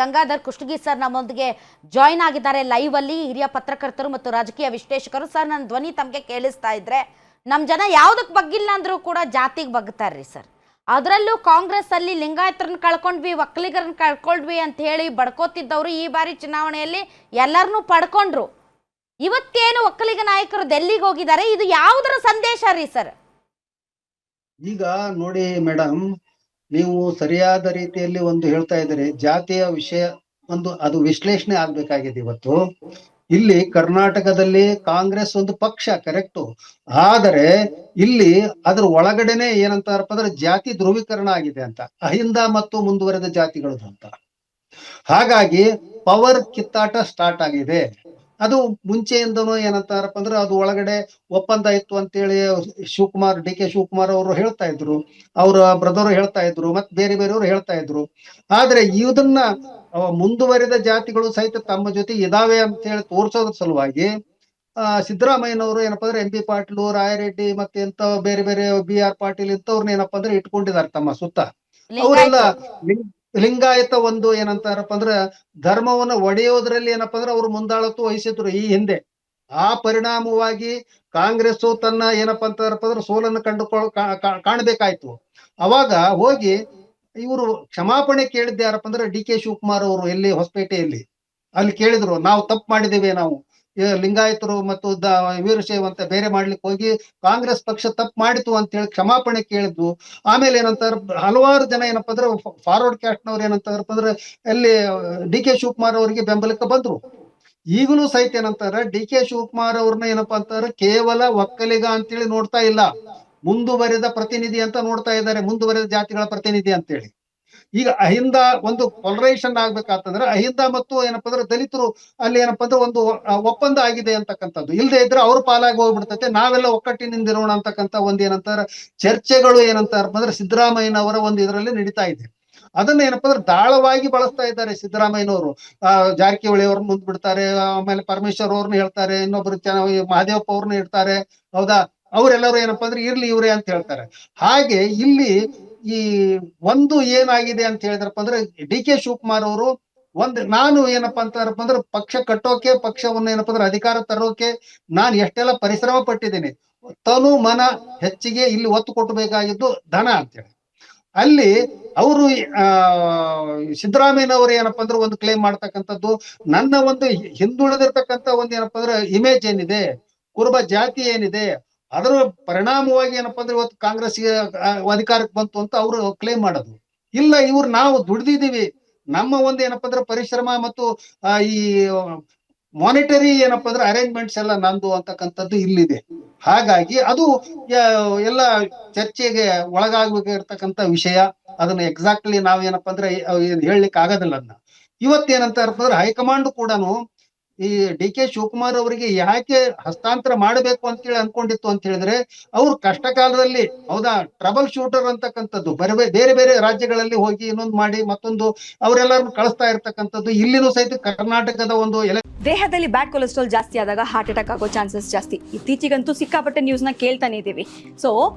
Gangadhar Kushtagi sir ನಮ್ಮೊಂದಿಗೆ join ಆಗಿದ್ದಾರೆ live ಅಲ್ಲಿ. ಹಿರಿಯ ಪತ್ರಕರ್ತರು ಮತ್ತು ರಾಜಕೀಯ ವಿಶ್ಲೇಷಕರು. ಸರ್, ನನ್ನ ಧ್ವನಿ ತಮಗೆ ಕೇಳಿಸ್ತಾ ಇದ್ರೆ, ನಮ್ಮ ಜನ ಯಾವುದಕ್ಕೆ ಬಗ್ಗಿಲ್ಲ ಅಂದ್ರೂ ಕೂಡ ಜಾತಿಗೆ ಬಗ್ತಾರ್ರಿ ಸರ್. ಅದರಲ್ಲೂ ಕಾಂಗ್ರೆಸ್ ಅಲ್ಲಿ ಲಿಂಗಾಯತರನ್ನ ಕಳ್ಕೊಂಡ್ವಿ, ಒಕ್ಕಲಿಗರನ್ನ ಕಳ್ಕೊಂಡ್ವಿ ಅಂತ ಹೇಳಿ ಬಡ್ಕೋತಿದ್ದವರು ಈ ಬಾರಿ ಚುನಾವಣೆಯಲ್ಲಿ ಎಲ್ಲರನ್ನೂ ಪಡ್ಕೊಂಡ್ರು. ಇವತ್ತೇನು ಒಕ್ಕಲಿಗ ನಾಯಕರು ಡೆಲ್ಲಿಗೆ ಹೋಗಿದ್ದಾರೆ, ಇದು ಯಾವುದರ ಸಂದೇಶ ರೀ ಸರ್? ಈಗ ನೋಡಿ ಮೇಡಮ್, ನೀವು ಸರಿಯಾದ ರೀತಿಯಲ್ಲಿ ಒಂದು ಹೇಳ್ತಾ ಇದ್ದೀರಿ. ಜಾತಿಯ ವಿಷಯ ಅದು ವಿಶ್ಲೇಷಣೆ ಆಗ್ಬೇಕಾಗಿದೆ. ಇವತ್ತು ಇಲ್ಲಿ ಕರ್ನಾಟಕದಲ್ಲಿ ಕಾಂಗ್ರೆಸ್ ಒಂದು ಪಕ್ಷ, ಕರೆಕ್ಟು. ಆದರೆ ಇಲ್ಲಿ ಅದ್ರ ಒಳಗಡೆನೆ ಏನಂತಾರಪ್ಪ ಅಂದ್ರೆ ಜಾತಿ ಧ್ರುವೀಕರಣ ಆಗಿದೆ ಅಂತ, ಅಹಿಂದ ಮತ್ತು ಮುಂದುವರೆದ ಜಾತಿಗಳದು ಅಂತ. ಹಾಗಾಗಿ ಪವರ್ ಕಿತ್ತಾಟ ಸ್ಟಾರ್ಟ್ ಆಗಿದೆ. ಅದು ಮುಂಚೆಯಿಂದನೂ ಏನಂತಾರಪ್ಪ ಅಂದ್ರೆ ಅದು ಒಳಗಡೆ ಒಪ್ಪಂದ ಇತ್ತು ಅಂತೇಳಿ ಶಿವಕುಮಾರ್, ಡಿ.ಕೆ. ಶಿವಕುಮಾರ್ ಅವರು ಹೇಳ್ತಾ ಇದ್ರು, ಅವರ ಬ್ರದರ್ ಹೇಳ್ತಾ ಇದ್ರು, ಮತ್ತೆ ಬೇರೆ ಬೇರೆಯವರು ಹೇಳ್ತಾ ಇದ್ರು. ಆದ್ರೆ ಇದನ್ನ ಮುಂದುವರಿದ ಜಾತಿಗಳು ಸಹಿತ ತಮ್ಮ ಜೊತೆ ಇದಾವೆ ಅಂತ ಹೇಳಿ ತೋರ್ಸೋದ್ರ ಸಲುವಾಗಿ ಸಿದ್ದರಾಮಯ್ಯನವರು ಏನಪ್ಪಾ ಅಂದ್ರೆ ಎಂ.ಬಿ. ಪಾಟೀಲ್, ರಾಯರೆಡ್ಡಿ ಮತ್ತೆ ಎಂತ ಬೇರೆ ಬೇರೆ ಬಿ.ಆರ್. ಪಾಟೀಲ್ ಇಂಥವ್ರನ್ನ ಏನಪ್ಪಾ ಅಂದ್ರೆ ಇಟ್ಕೊಂಡಿದ್ದಾರೆ ತಮ್ಮ ಸುತ್ತ. ಅವರೆಲ್ಲ ಲಿಂಗಾಯತ ಒಂದು ಏನಂತಾರಪ್ಪ ಅಂದ್ರೆ ಧರ್ಮವನ್ನ ಒಡೆಯೋದ್ರಲ್ಲಿ ಏನಪ್ಪಾ ಅಂದ್ರೆ ಅವ್ರು ಮುಂದಾಳತ್ವ ವಹಿಸಿದ್ರು ಈ ಹಿಂದೆ. ಆ ಪರಿಣಾಮವಾಗಿ ಕಾಂಗ್ರೆಸ್ ತನ್ನ ಏನಪ್ಪಾ ಅಂತಾರಪ್ಪ ಅಂದ್ರೆ ಸೋಲನ್ನು ಕಾಣಬೇಕಾಯ್ತು. ಅವಾಗ ಹೋಗಿ ಇವರು ಕ್ಷಮಾಪಣೆ ಕೇಳಿದ್ದೆ ಯಾರಪ್ಪ ಅಂದ್ರೆ ಡಿ.ಕೆ. ಶಿವಕುಮಾರ್ ಅವರು ಎಲ್ಲಿ ಹೊಸಪೇಟೆಯಲ್ಲಿ ಅಲ್ಲಿ ಕೇಳಿದ್ರು, ನಾವು ತಪ್ಪು ಮಾಡಿದ್ದೇವೆ, ನಾವು ಲಿಂಗಾಯತರು ಮತ್ತು ವೀರಶೈವ ಅಂತ ಬೇರೆ ಮಾಡ್ಲಿಕ್ಕೆ ಹೋಗಿ ಕಾಂಗ್ರೆಸ್ ಪಕ್ಷ ತಪ್ಪು ಮಾಡಿತು ಅಂತ ಹೇಳಿ ಕ್ಷಮಾಪಣೆ ಕೇಳಿದ್ವು. ಆಮೇಲೆ ಏನಂತಾರ ಹಲವಾರು ಜನ ಏನಪ್ಪಾ ಅಂದ್ರೆ ಫಾರ್ವರ್ಡ್ ಕ್ಯಾಸ್ಟ್ ನವ್ರು ಏನಂತಾರಪ್ಪ ಅಂದ್ರೆ ಅಲ್ಲಿ ಡಿ.ಕೆ. ಶಿವಕುಮಾರ್ ಅವರಿಗೆ ಬೆಂಬಲಕ್ಕೆ ಬಂದ್ರು. ಈಗಲೂ ಸಹಿತ ಏನಂತಾರ ಡಿ.ಕೆ. ಶಿವಕುಮಾರ್ ಅವ್ರನ್ನ ಏನಪ್ಪಾ ಅಂತಾರ ಕೇವಲ ಒಕ್ಕಲಿಗ ಅಂತೇಳಿ ನೋಡ್ತಾ ಇಲ್ಲ, ಮುಂದುವರೆದ ಪ್ರತಿನಿಧಿ ಅಂತ ನೋಡ್ತಾ ಇದ್ದಾರೆ, ಮುಂದುವರೆದ ಜಾತಿಗಳ ಪ್ರತಿನಿಧಿ ಅಂತೇಳಿ. ಈಗ ಅಹಿಂದ ಒಂದು ಪೊಲರೈಸೇಷನ್ ಆಗ್ಬೇಕಾತಂದ್ರೆ ಅಹಿಂದ ಮತ್ತು ಏನಪ್ಪಾ ಅಂದ್ರೆ ದಲಿತರು ಅಲ್ಲಿ ಏನಪ್ಪಾ ಅಂದ್ರೆ ಒಂದು ಒಪ್ಪಂದ ಆಗಿದೆ ಅಂತಕ್ಕಂಥದ್ದು. ಇಲ್ಲದೆ ಇದ್ರೆ ಅವ್ರ ಪಾಲಾಗಿ ಹೋಗ್ಬಿಡ್ತೈತೆ, ನಾವೆಲ್ಲ ಒಕ್ಕಟ್ಟಿನಿಂದಿರೋಣ ಅಂತಕ್ಕಂಥ ಒಂದ್ ಏನಂತಾರ ಚರ್ಚೆಗಳು ಏನಂತಾರಪ್ಪ ಅಂದ್ರೆ ಸಿದ್ದರಾಮಯ್ಯನವರ ಒಂದು ಇದರಲ್ಲಿ ನಡೀತಾ ಇದೆ. ಅದನ್ನ ಏನಪ್ಪಾ ಅಂದ್ರೆ ದಾಳವಾಗಿ ಬಳಸ್ತಾ ಇದ್ದಾರೆ ಸಿದ್ದರಾಮಯ್ಯನವರು. ಜಾರಕಿಹೊಳಿ ಅವ್ರನ್ನ ಮುಂದ್ ಬಿಡ್ತಾರೆ, ಆಮೇಲೆ ಪರಮೇಶ್ವರ್ ಅವ್ರನ್ನ ಹೇಳ್ತಾರೆ, ಇನ್ನೊಬ್ರು ಮಹದೇವಪ್ಪ ಅವ್ರನ್ನ ಇಡ್ತಾರೆ, ಹೌದಾ, ಅವರೆಲ್ಲರೂ ಏನಪ್ಪಾ ಅಂದ್ರೆ ಇರ್ಲಿ ಇವ್ರೆ ಅಂತ ಹೇಳ್ತಾರೆ. ಹಾಗೆ ಇಲ್ಲಿ ಈ ಒಂದು ಏನಾಗಿದೆ ಅಂತ ಹೇಳಿದ್ರಪ್ಪ ಅಂದ್ರೆ ಡಿ.ಕೆ. ಶಿವಕುಮಾರ್ ಅವರು ನಾನು ಏನಪ್ಪಾ ಅಂತಾರಪ್ಪ ಅಂದ್ರೆ ಪಕ್ಷ ಕಟ್ಟೋಕೆ, ಪಕ್ಷವನ್ನ ಏನಪ್ಪಾ ಅಂದ್ರೆ ಅಧಿಕಾರ ತರೋಕೆ ನಾನು ಎಷ್ಟೆಲ್ಲ ಪರಿಶ್ರಮ ಪಟ್ಟಿದ್ದೀನಿ. ತನು ಮನ ಹೆಚ್ಚಿಗೆ ಇಲ್ಲಿ ಒತ್ತು ಕೊಟ್ಟಬೇಕಾಗಿದ್ದು ಧನ ಅಂತೇಳಿ ಅಲ್ಲಿ ಅವರು ಸಿದ್ದರಾಮಯ್ಯನವರು ಏನಪ್ಪಾ ಅಂದ್ರೆ ಒಂದು ಕ್ಲೇಮ್ ಮಾಡ್ತಕ್ಕಂಥದ್ದು, ನನ್ನ ಒಂದು ಹಿಂದುಳಿದಿರ್ತಕ್ಕಂಥ ಒಂದು ಏನಪ್ಪಾ ಅಂದ್ರೆ ಇಮೇಜ್ ಏನಿದೆ, ಕುರುಬ ಜಾತಿ ಏನಿದೆ, ಅದರ ಪರಿಣಾಮವಾಗಿ ಏನಪ್ಪಾ ಅಂದ್ರೆ ಇವತ್ತು ಕಾಂಗ್ರೆಸ್ಗೆ ಅಧಿಕಾರಕ್ಕೆ ಬಂತು ಅಂತ ಅವರು ಕ್ಲೇಮ್ ಮಾಡೋದು. ಇಲ್ಲ, ಇವ್ರು ನಾವು ದುಡ್ದಿದೀವಿ, ನಮ್ಮ ಒಂದು ಏನಪ್ಪಾ ಅಂದ್ರೆ ಪರಿಶ್ರಮ ಮತ್ತು ಈ ಮಾನಿಟರಿ ಏನಪ್ಪಾ ಅಂದ್ರೆ ಅರೇಂಜ್ಮೆಂಟ್ಸ್ ಎಲ್ಲ ನಂದು ಅಂತಕ್ಕಂಥದ್ದು ಇಲ್ಲಿದೆ. ಹಾಗಾಗಿ ಅದು ಎಲ್ಲ ಚರ್ಚೆಗೆ ಒಳಗಾಗಬೇಕಿರ್ತಕ್ಕಂಥ ವಿಷಯ. ಅದನ್ನ ಎಕ್ಸಾಕ್ಟ್ಲಿ ನಾವೇನಪ್ಪಾ ಅಂದ್ರೆ ಹೇಳಲಿಕ್ಕೆ ಆಗೋದಿಲ್ಲ. ಅದನ್ನ ಇವತ್ತೇನಂತ ಅಂದ್ರೆ ಹೈಕಮಾಂಡ್ ಕೂಡನು ಈ ಡಿ.ಕೆ. ಶಿವಕುಮಾರ್ ಅವರಿಗೆ ಯಾಕೆ ಹಸ್ತಾಂತರ ಮಾಡಬೇಕು ಅಂತೇಳಿ ಅನ್ಕೊಂಡಿತ್ತು ಅಂತ ಹೇಳಿದ್ರೆ, ಅವ್ರು ಕಷ್ಟ ಕಾಲದಲ್ಲಿ, ಹೌದಾ, ಟ್ರಬಲ್ ಶೂಟರ್ ಅಂತಕ್ಕಂಥದ್ದು ಬೇರೆ ಬೇರೆ ರಾಜ್ಯಗಳಲ್ಲಿ ಹೋಗಿ ಇನ್ನೊಂದು ಮಾಡಿ ಮತ್ತೊಂದು ಅವರೆಲ್ಲರನ್ನು ಕಳಿಸ್ತಾ ಇರ್ತಕ್ಕಂಥದ್ದು. ಇಲ್ಲಿನೂ ಸಹಿತ ಕರ್ನಾಟಕದ ಒಂದು ದೇಹದಲ್ಲಿ ಬ್ಯಾಡ್ ಕೊಲೆಸ್ಟ್ರಾಲ್ ಜಾಸ್ತಿ ಆದಾಗ ಹಾರ್ಟ್ ಅಟ್ಯಾಕ್ ಆಗೋ ಚಾನ್ಸಸ್ ಜಾಸ್ತಿ. ಇತ್ತೀಚೆಗಂತೂ ಸಿಕ್ಕಾಪಟ್ಟೆ ನ್ಯೂಸ್ನ ಕೇಳ್ತಾನೆ ಇದ್ದೀವಿ. ಸೊ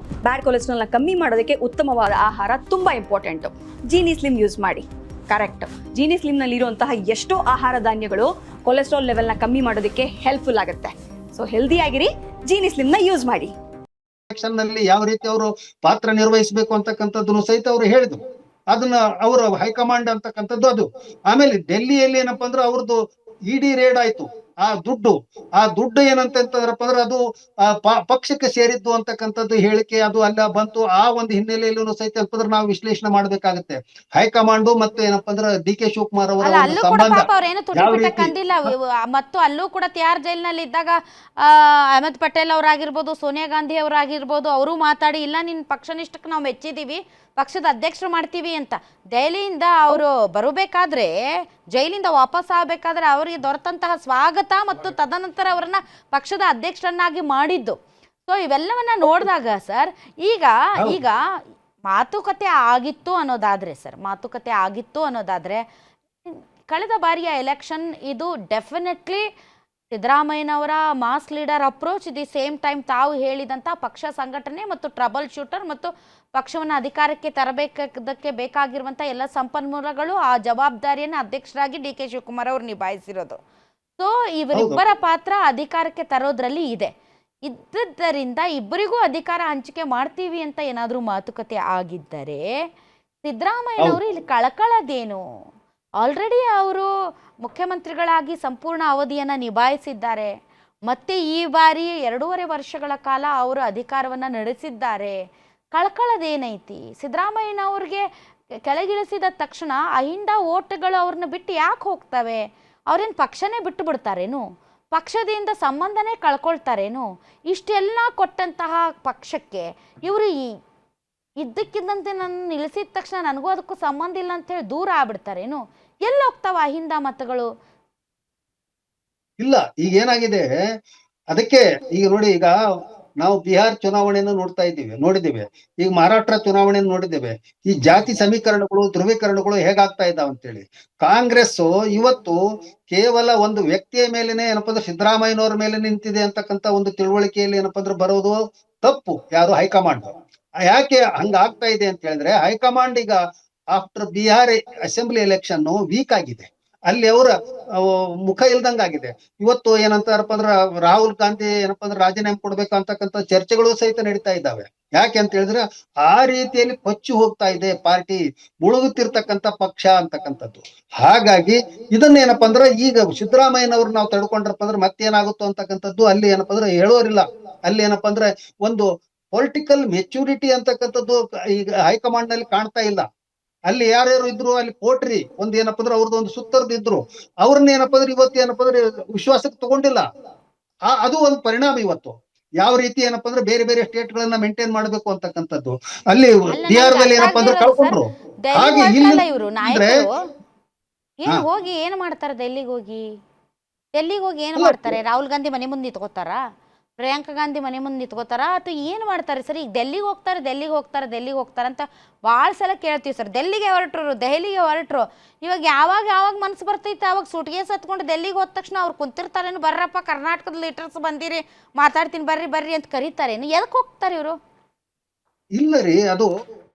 ಬ್ಯಾಡ್ ಕೊಲೆಸ್ಟ್ರಾಲ್ನ ಕಮ್ಮಿ ಮಾಡೋದಕ್ಕೆ ಉತ್ತಮವಾದ ಆಹಾರ ತುಂಬ ಇಂಪಾರ್ಟೆಂಟು. ಜೀನಿ ಸ್ಲಿಮ್ ಯೂಸ್ ಮಾಡಿ. ಕರೆಕ್ಟ್, ಜೀನಿ ಸ್ಲಿಮ್ನಲ್ಲಿರುವಂತಹ ಎಷ್ಟೋ ಆಹಾರ ಧಾನ್ಯಗಳು ಕೊಲೆಸ್ಟ್ರಾಲ್ ಲೆವೆಲ್ನ ಕಮ್ಮಿ ಮಾಡೋದಕ್ಕೆ ಹೆಲ್ಪ್ಫುಲ್ ಆಗುತ್ತೆ. ಸೊ ಹೆಲ್ದಿ ಆಗಿರಿ, ಜೀನಿ ಸ್ಲಿಮ್ನ ಯೂಸ್ ಮಾಡಿ. ನಲ್ಲಿ ಯಾವ ರೀತಿ ಅವರು ಪಾತ್ರ ನಿರ್ವಹಿಸಬೇಕು ಅಂತಕ್ಕಂಥದ್ದನ್ನು ಸಹಿತ ಅವರು ಹೇಳಿದ್ರು. ಅದನ್ನ ಅವರ ಹೈಕಮಾಂಡ್ ಅಂತಕ್ಕಂಥದ್ದು ಅದು. ಆಮೇಲೆ ಡೆಲ್ಲಿಯಲ್ಲಿ ಏನಪ್ಪಾ ಅಂದ್ರೆ ಅವ್ರದ್ದು ಇಡಿ ರೇಡ್ ಆಯ್ತು. ಆ ದುಡ್ಡು ಏನಂತಂದ್ರಪ್ಪ ಅಂದ್ರೆ ಅದು ಪಕ್ಷಕ್ಕೆ ಸೇರಿದ್ದು ಅಂತಕ್ಕಂಥದ್ದು ಹೇಳಿಕೆ ಅದು ಅಲ್ಲ ಬಂತು. ಆ ಒಂದು ಹಿನ್ನೆಲೆಯಲ್ಲೂ ಸಹಿತ ಅಂದ್ರೆ ನಾವು ವಿಶ್ಲೇಷಣೆ ಮಾಡ್ಬೇಕಾಗತ್ತೆ. ಹೈಕಮಾಂಡ್ ಮತ್ತೆ ಏನಪ್ಪಾ ಅಂದ್ರೆ ಡಿ.ಕೆ. ಶಿವಕುಮಾರ್ ಅವರ ಒಂದು ಸಂಬಂಧ ಯಾವ ರೀತಿ. ಮತ್ತು ಅಲ್ಲೂ ಕೂಡ ತಿಹಾರ್ ಜೈಲಿನಲ್ಲಿ ಇದ್ದಾಗ ಅಹಮದ್ ಪಟೇಲ್ ಅವರಾಗಿರ್ಬೋದು, ಸೋನಿಯಾ ಗಾಂಧಿ ಅವರಾಗಿರ್ಬೋದು, ಅವರು ಮಾತಾಡಿ ಇಲ್ಲ ನಿನ್ನ ಪಕ್ಷನಿಷ್ಠಕ್ಕೆ ನಾವು ಮೆಚ್ಚಿದೀವಿ, ಪಕ್ಷದ ಅಧ್ಯಕ್ಷರು ಮಾಡ್ತೀವಿ ಅಂತ. ದೆಹಲಿಯಿಂದ ಅವರು ಬರಬೇಕಾದ್ರೆ, ಜೈಲಿಂದ ವಾಪಸ್ ಆಗಬೇಕಾದ್ರೆ ಅವರಿಗೆ ದೊರೆತಂತಹ ಸ್ವಾಗತ ಮತ್ತು ತದನಂತರ ಅವರನ್ನ ಪಕ್ಷದ ಅಧ್ಯಕ್ಷರನ್ನಾಗಿ ಮಾಡಿದ್ದು. ಸೊ ಇವೆಲ್ಲವನ್ನ ನೋಡಿದಾಗ ಸರ್, ಈಗ ಮಾತುಕತೆ ಆಗಿತ್ತು ಅನ್ನೋದಾದ್ರೆ ಕಳೆದ ಬಾರಿಯ ಎಲೆಕ್ಷನ್ ಇದು ಡೆಫಿನೆಟ್ಲಿ ಸಿದ್ದರಾಮಯ್ಯನವರ mass leader approach the same time ತಾವು ಹೇಳಿದಂಥ ಪಕ್ಷ ಸಂಘಟನೆ ಮತ್ತು ಟ್ರಬಲ್ ಶೂಟರ್ ಮತ್ತು ಪಕ್ಷವನ್ನು ಅಧಿಕಾರಕ್ಕೆ ತರಬೇಕದಕ್ಕೆ ಬೇಕಾಗಿರುವಂಥ ಎಲ್ಲ ಸಂಪನ್ಮೂಲಗಳು ಆ ಜವಾಬ್ದಾರಿಯನ್ನು ಅಧ್ಯಕ್ಷರಾಗಿ ಡಿ ಕೆ ಶಿವಕುಮಾರ್ ಅವರು ನಿಭಾಯಿಸಿರೋದು. ಸೊ ಇವರಿಬ್ಬರ ಪಾತ್ರ ಅಧಿಕಾರಕ್ಕೆ ತರೋದ್ರಲ್ಲಿ ಇದೆ. ಇದ್ದದ್ದರಿಂದ ಇಬ್ಬರಿಗೂ ಅಧಿಕಾರ ಹಂಚಿಕೆ ಮಾಡ್ತೀವಿ ಅಂತ ಏನಾದರೂ ಮಾತುಕತೆ ಆಗಿದ್ದರೆ ಸಿದ್ದರಾಮಯ್ಯನವರು ಇಲ್ಲಿ ಕಳಕಳದೇನು? ಆಲ್ರೆಡಿ ಅವರು ಮುಖ್ಯಮಂತ್ರಿಗಳಾಗಿ ಸಂಪೂರ್ಣ ಅವಧಿಯನ್ನು ನಿಭಾಯಿಸಿದ್ದಾರೆ. ಮತ್ತೆ ಈ ಬಾರಿ 2.5 ವರ್ಷಗಳ ಕಾಲ ಅವರು ಅಧಿಕಾರವನ್ನು ನಡೆಸಿದ್ದಾರೆ. ಕಳ್ಕೊಳ್ಳೋದೇನೈತಿ? ಸಿದ್ದರಾಮಯ್ಯನವ್ರಿಗೆ ಕೆಳಗಿಳಿಸಿದ ತಕ್ಷಣ ಅಹಿಂದ ಓಟ್ಗಳು ಅವ್ರನ್ನ ಬಿಟ್ಟು ಯಾಕೆ ಹೋಗ್ತವೆ? ಅವ್ರೇನು ಪಕ್ಷನೇ ಬಿಟ್ಟು ಬಿಡ್ತಾರೇನು? ಪಕ್ಷದಿಂದ ಸಂಬಂಧನೇ ಕಳ್ಕೊಳ್ತಾರೇನು? ಇಷ್ಟೆಲ್ಲ ಕೊಟ್ಟಂತಹ ಪಕ್ಷಕ್ಕೆ ಇವರು ಇದ್ದಕ್ಕಿದ್ದಂತೆ ನನ್ನ ನಿಲ್ಲಿಸಿದ ತಕ್ಷಣ ನನಗೂ ಅದಕ್ಕೂ ಸಂಬಂಧ ಇಲ್ಲ ಅಂತೇಳಿ ದೂರ ಆಗ್ಬಿಡ್ತಾರೇನು? ಎಲ್ಲಿ ಹೋಗ್ತಾವ ಅಹಿಂದ ಮತಗಳು? ಇಲ್ಲ, ಈಗ ಏನಾಗಿದೆ ಅದಕ್ಕೆ ಈಗ ನೋಡಿ, ಈಗ ನಾವು ಬಿಹಾರ್ ಚುನಾವಣೆಯನ್ನು ನೋಡಿದ್ದೇವೆ, ಈಗ ಮಹಾರಾಷ್ಟ್ರ ಚುನಾವಣೆಯನ್ನು ನೋಡಿದ್ದೇವೆ. ಈ ಜಾತಿ ಸಮೀಕರಣಗಳು, ಧ್ರುವೀಕರಣಗಳು ಹೇಗಾಗ್ತಾ ಇದ್ದಾವ ಅಂತೇಳಿ. ಕಾಂಗ್ರೆಸ್ ಇವತ್ತು ಕೇವಲ ಒಂದು ವ್ಯಕ್ತಿಯ ಮೇಲೇನೆ ಏನಪ್ಪಾ ಅಂದ್ರೆ ಸಿದ್ದರಾಮಯ್ಯನವ್ರ ಮೇಲೆ ನಿಂತಿದೆ ಅಂತಕ್ಕಂತ ಒಂದು ತಿಳುವಳಿಕೆಯಲ್ಲಿ ಏನಪ್ಪಾ ಅಂದ್ರೆ ಬರೋದು ತಪ್ಪು. ಯಾರು ಹೈಕಮಾಂಡ್ ಯಾಕೆ ಹಂಗ ಆಗ್ತಾ ಇದೆ ಅಂತ ಹೇಳಿದ್ರೆ, ಹೈಕಮಾಂಡ್ ಈಗ after Bihar assembly election week ಆಗಿದೆ. ಅಲ್ಲಿ ಅವರ ಮುಖ ಇಲ್ದಂಗಾಗಿದೆ. ಇವತ್ತು ಏನಂತಾರಪ್ಪ ಅಂದ್ರ ರಾಹುಲ್ ಗಾಂಧಿ ಏನಪ್ಪಾ ಅಂದ್ರೆ ರಾಜೀನಾಮೆ ಕೊಡ್ಬೇಕು ಅಂತಕ್ಕಂಥ ಚರ್ಚೆಗಳು ಸಹಿತ ನಡೀತಾ ಇದ್ದಾವೆ. ಯಾಕೆ ಅಂತ ಹೇಳಿದ್ರೆ ಆ ರೀತಿಯಲ್ಲಿ ಕೊಚ್ಚಿ ಹೋಗ್ತಾ ಇದೆ ಪಾರ್ಟಿ, ಮುಳುಗುತ್ತಿರ್ತಕ್ಕಂಥ ಪಕ್ಷ ಅಂತಕ್ಕಂಥದ್ದು. ಹಾಗಾಗಿ ಇದನ್ನ ಏನಪ್ಪಾ ಅಂದ್ರೆ ಈಗ ಸಿದ್ದರಾಮಯ್ಯನವ್ರು ನಾವು ತಡ್ಕೊಂಡ್ರಪ್ಪ ಅಂದ್ರೆ ಮತ್ತೇನಾಗುತ್ತೋ ಅಂತಕ್ಕಂಥದ್ದು ಅಲ್ಲಿ ಏನಪ್ಪಾ ಅಂದ್ರೆ ಹೇಳೋರಿಲ್ಲ. ಅಲ್ಲಿ ಏನಪ್ಪಾ ಅಂದ್ರೆ ಒಂದು ಪೊಲಿಟಿಕಲ್ ಮೆಚುರಿಟಿ ಅಂತಕ್ಕಂಥದ್ದು ಈಗ ಹೈಕಮಾಂಡ್ ನಲ್ಲಿ ಕಾಣ್ತಾ ಇಲ್ಲ. ಅಲ್ಲಿ ಯಾರ್ಯಾರು ಇದ್ರು, ಅಲ್ಲಿ ಕೋಟ್ರಿ ಒಂದ್ ಏನಪ್ಪಾ ಅಂದ್ರೆ ಅವ್ರದ್ದು ಒಂದು ಸುತ್ತರ್ದು ಇದ್ರು, ಅವ್ರನ್ನ ಏನಪ್ಪಾ ಅಂದ್ರೆ ಇವತ್ತು ಏನಪ್ಪಾ ಅಂದ್ರೆ ವಿಶ್ವಾಸಕ್ಕೆ ತಗೊಂಡಿಲ್ಲ. ಅದು ಒಂದು ಪರಿಣಾಮ. ಇವತ್ತು ಯಾವ ರೀತಿ ಏನಪ್ಪಾ ಅಂದ್ರೆ ಬೇರೆ ಬೇರೆ ಸ್ಟೇಟ್ ಗಳನ್ನ ಮೇಂಟೈನ್ ಮಾಡ್ಬೇಕು ಅಂತಕ್ಕಂಥದ್ದು ಅಲ್ಲಿ ಬಿಹಾರದಲ್ಲಿ ಏನಪ್ಪಾ ಅಂದ್ರೆ ಕಳ್ಕೊಂಡ್ರು. ಹಾಗೆ ಇವರು ಅಂದ್ರೆ ನಾಯಕರು ಏನ್ ಹೋಗಿ ಏನ್ ಮಾಡ್ತಾರೆ? ಡೆಲ್ಲಿಗೆ ಹೋಗಿ ಏನ್ ಮಾಡ್ತಾರೆ? ರಾಹುಲ್ ಗಾಂಧಿ ಮನೆ ಮುಂದೆ ನಿಂತ್ಕೋತಾರ? ಪ್ರಿಯಾಂಕಾ ಗಾಂಧಿ ಮನೆ ಮುಂದೆ ನಿಂತ್ಕೋತಾರ? ಅಥವಾ ಏನು ಮಾಡ್ತಾರೆ ಸರ್? ಈಗ ಡೆಲ್ಲಿಗೆ ಹೋಗ್ತಾರೆ ಅಂತ ಭಾಳ ಸಲ ಕೇಳ್ತೀವಿ ಸರ್. ದೆಹಲಿಗೆ ಹೊರಟ್ರು. ಇವಾಗ ಯಾವಾಗ ಮನಸ್ಸು ಬರ್ತೈತೆ ಅವಾಗ ಸೂಟ್ಕೇಸ್ ಹತ್ಕೊಂಡು ಡೆಲ್ಲಿಗೆ ಹೋದ ತಕ್ಷಣ ಅವ್ರು ಕುಂತಿರ್ತಾರೇನು? ಬರ್ರಪ್ಪ ಕರ್ನಾಟಕದ ಲೀಡರ್ಸ್ ಬಂದಿರಿ, ಮಾತಾಡ್ತೀನಿ ಬರ್ರಿ ಅಂತ ಕರೀತಾರೇನು? ಎದಕ್ಕೆ ಹೋಗ್ತಾರೆ ಇವರು? ಇಲ್ಲ ರೀ, ಅದು